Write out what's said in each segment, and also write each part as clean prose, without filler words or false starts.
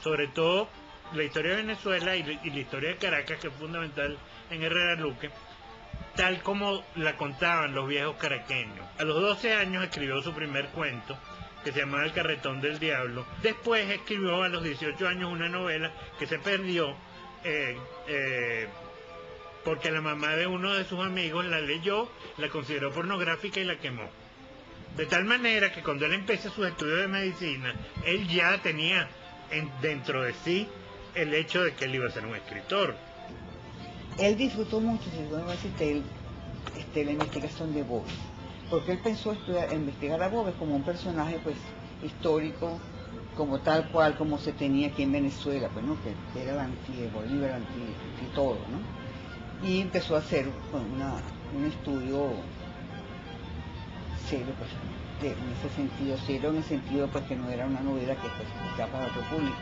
sobre todo la historia de Venezuela y la historia de Caracas, que es fundamental en Herrera Luque, tal como la contaban los viejos caraqueños. A los 12 años escribió su primer cuento, que se llamaba El Carretón del Diablo. Después escribió a los 18 años una novela que se perdió porque la mamá de uno de sus amigos la leyó, la consideró pornográfica y la quemó. De tal manera que cuando él empezó sus estudios de medicina, él ya tenía dentro de sí el hecho de que él iba a ser un escritor. Él disfrutó mucho, si puedo decirte, la investigación de Boves, porque él pensó investigar a Boves como un personaje pues histórico, como tal cual como se tenía aquí en Venezuela, pues no, que era el anti-Bolívar, anti todo, ¿no? Y empezó a hacer un estudio serio, pues, en ese sentido, serio en el sentido pues que no era una novela que pues ya para otro público.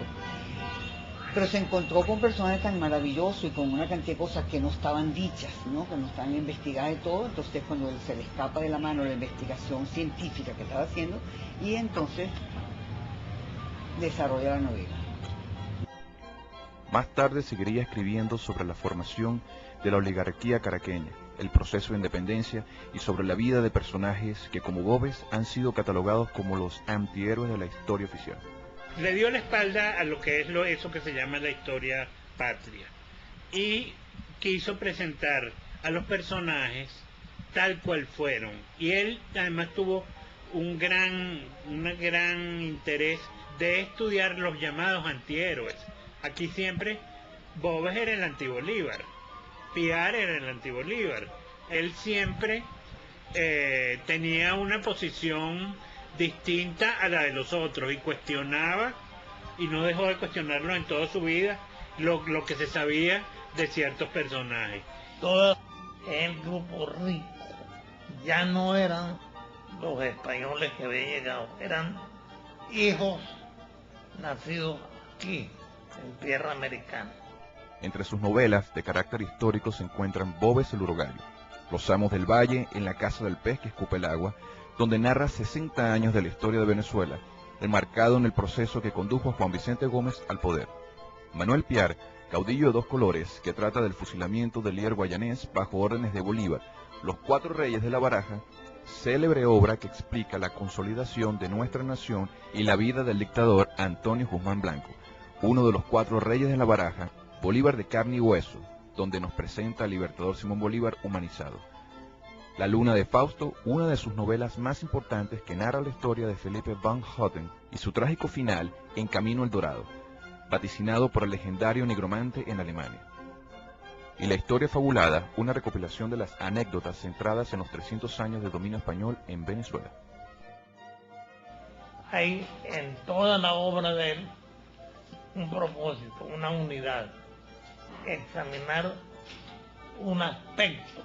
Pero se encontró con personajes tan maravillosos y con una cantidad de cosas que no estaban dichas, ¿no? Que no estaban investigadas y todo. Entonces cuando se le escapa de la mano la investigación científica que estaba haciendo, y entonces desarrolla la novela. Más tarde seguiría escribiendo sobre la formación de la oligarquía caraqueña, el proceso de independencia y sobre la vida de personajes que como Boves han sido catalogados como los antihéroes de la historia oficial. Le dio la espalda a lo que es eso que se llama la historia patria y quiso presentar a los personajes tal cual fueron, y él además tuvo un gran interés de estudiar los llamados antihéroes. Aquí siempre Boves era el antibolívar, Piar era el antibolívar. Él siempre tenía una posición distinta a la de los otros y cuestionaba, y no dejó de cuestionarlo en toda su vida, lo que se sabía de ciertos personajes. Todo el grupo rico ya no eran los españoles que habían llegado, eran hijos nacidos aquí, en tierra americana. Entre sus novelas de carácter histórico se encuentran Boves el Urogallo, Los Amos del Valle, En la Casa del Pez que Escupe el Agua, donde narra 60 años de la historia de Venezuela, enmarcado en el proceso que condujo a Juan Vicente Gómez al poder. Manuel Piar, Caudillo de dos colores, que trata del fusilamiento del líder guayanés bajo órdenes de Bolívar, Los Cuatro Reyes de la Baraja, célebre obra que explica la consolidación de nuestra nación y la vida del dictador Antonio Guzmán Blanco, uno de los cuatro reyes de la Baraja, Bolívar de carne y hueso, donde nos presenta al libertador Simón Bolívar humanizado. La Luna de Fausto, una de sus novelas más importantes que narra la historia de Felipe van Houten y su trágico final en Camino al Dorado, vaticinado por el legendario nigromante en Alemania. Y La Historia Fabulada, una recopilación de las anécdotas centradas en los 300 años de dominio español en Venezuela. Hay en toda la obra de él un propósito, una unidad, examinar un aspecto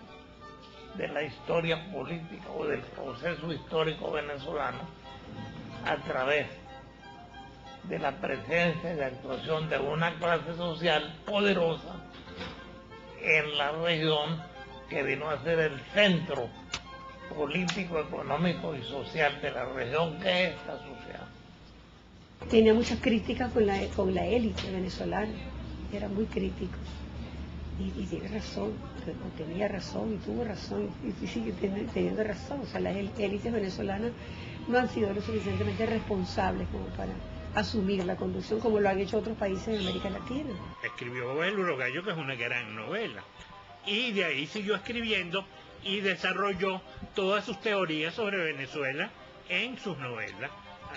de la historia política o del proceso histórico venezolano a través de la presencia y la actuación de una clase social poderosa en la región que vino a ser el centro político, económico y social de la región que es esta sociedad. Tenía muchas críticas con la élite venezolana, era muy crítico. Y tiene razón, tenía razón y tuvo razón y sigue teniendo razón. O sea, las élites venezolanas no han sido lo suficientemente responsables como para asumir la conducción como lo han hecho otros países de América Latina. Escribió El Urogallo, que es una gran novela, y de ahí siguió escribiendo y desarrolló todas sus teorías sobre Venezuela en sus novelas,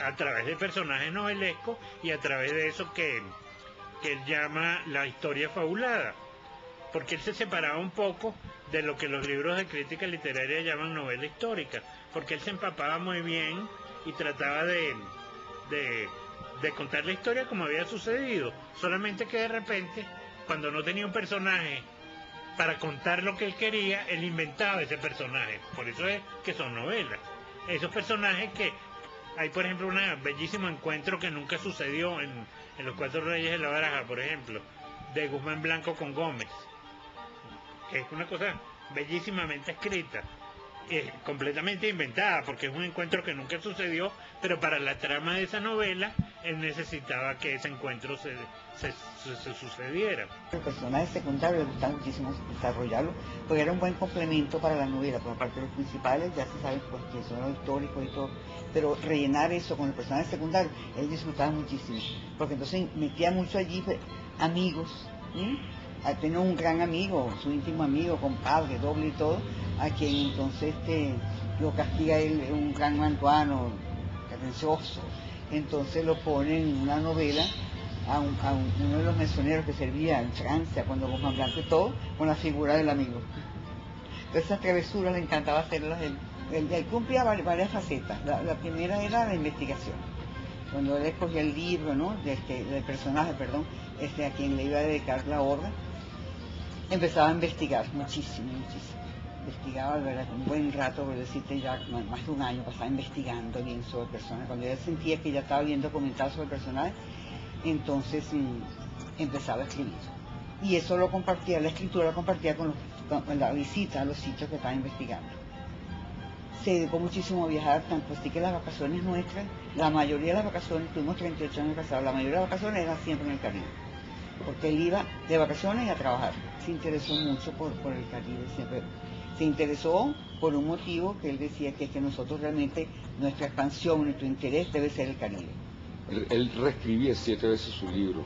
a través de personajes novelescos y a través de eso que él llama la historia fabulada, porque él se separaba un poco de lo que los libros de crítica literaria llaman novela histórica, porque él se empapaba muy bien y trataba de contar la historia como había sucedido, solamente que de repente, cuando no tenía un personaje para contar lo que él quería, él inventaba ese personaje. Por eso es que son novelas. Esos personajes que hay, por ejemplo, un bellísimo encuentro que nunca sucedió en Los Cuatro Reyes de la Baraja, por ejemplo, de Guzmán Blanco con Gómez, que es una cosa bellísimamente escrita. completamente inventada, porque es un encuentro que nunca sucedió, pero para la trama de esa novela él necesitaba que ese encuentro se sucediera. El personaje secundario le gusta muchísimo desarrollarlo, porque era un buen complemento para la novela, porque aparte de los principales ya se sabe pues, que son los históricos y todo, pero rellenar eso con el personaje secundario, él disfrutaba muchísimo, porque entonces metía mucho allí amigos, ¿sí? Tenía un gran amigo, su íntimo amigo, compadre, doble y todo, a quien entonces lo castiga él, un gran mantuano, cadencioso, entonces lo pone en una novela a uno de los mesoneros que servía en Francia, cuando Guzmán Blanco y todo, con la figura del amigo. Entonces esas travesuras le encantaba hacerlas él. Él cumplía varias facetas. La primera era la investigación. Cuando él escogía el libro, ¿no? del personaje, perdón, a quien le iba a dedicar la obra, empezaba a investigar muchísimo. Investigaba, ¿verdad? Un buen rato, por decirte ya más de un año, pasaba investigando bien sobre el personaje. Cuando él sentía que ya estaba bien documentado sobre el personaje, entonces empezaba a escribir. Y eso lo compartía, la escritura la compartía con la visita a los sitios que estaba investigando. Se dedicó muchísimo a viajar, tanto así que las vacaciones nuestras, la mayoría de las vacaciones, tuvimos 38 años casados, la mayoría de las vacaciones eran siempre en el Caribe. Porque él iba de vacaciones y a trabajar. Se interesó mucho por el Caribe, siempre. Se interesó por un motivo que él decía que es que nosotros realmente, nuestra expansión, nuestro interés debe ser el Caribe. Él reescribía 7 veces su libro.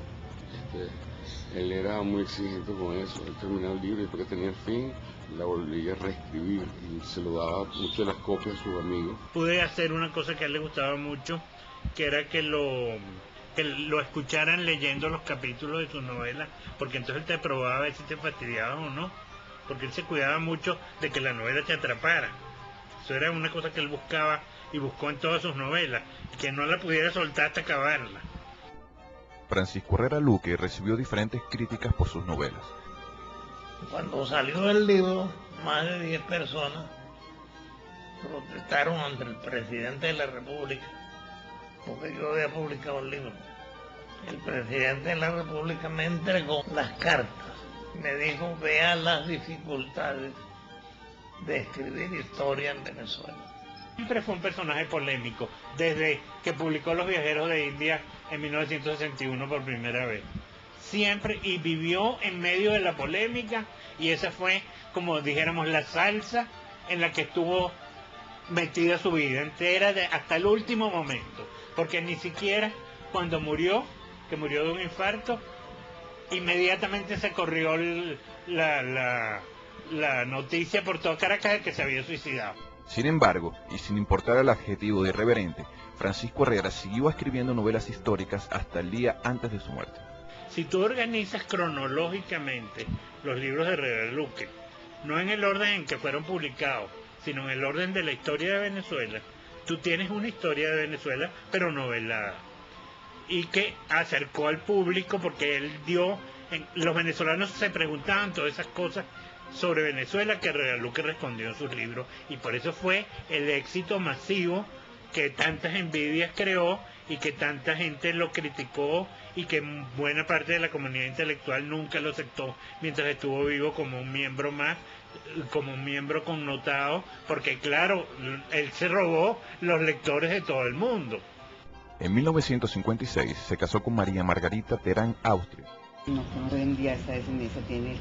Él era muy exigente con eso. Él terminaba el libro y después que tenía el fin, la volvía a reescribir y se lo daba mucho de las copias a sus amigos. Pude hacer una cosa que a él le gustaba mucho, que era que lo escucharan leyendo los capítulos de sus novelas, porque entonces él te probaba a ver si te fastidiaba o no, porque él se cuidaba mucho de que la novela te atrapara. Eso era una cosa que él buscaba y buscó en todas sus novelas, que no la pudiera soltar hasta acabarla. Francisco Herrera Luque recibió diferentes críticas por sus novelas. Cuando salió el libro, más de 10 personas protestaron ante el presidente de la República, porque yo había publicado el libro. El presidente de la República me entregó las cartas, me dijo, vea las dificultades de escribir historia en Venezuela. Siempre fue un personaje polémico, desde que publicó Los Viajeros de India en 1961 por primera vez. Siempre, y vivió en medio de la polémica, y esa fue, como dijéramos, la salsa en la que estuvo metida su vida entera hasta el último momento, porque ni siquiera cuando murió, que murió de un infarto, inmediatamente se corrió la noticia por toda Caracas de que se había suicidado. Sin embargo, y sin importar el adjetivo de irreverente, Francisco Herrera siguió escribiendo novelas históricas hasta el día antes de su muerte. Si tú organizas cronológicamente los libros de Herrera Luque, no en el orden en que fueron publicados, sino en el orden de la historia de Venezuela, tú tienes una historia de Venezuela, pero novelada, y que acercó al público porque él dio, los venezolanos se preguntaban todas esas cosas sobre Venezuela que Herrera Luque respondió en sus libros, y por eso fue el éxito masivo que tantas envidias creó y que tanta gente lo criticó y que buena parte de la comunidad intelectual nunca lo aceptó mientras estuvo vivo como un miembro más, como un miembro connotado, porque claro, él se robó los lectores de todo el mundo. En 1956 se casó con María Margarita Terán Austria. No, hoy en día esa descendencia tiene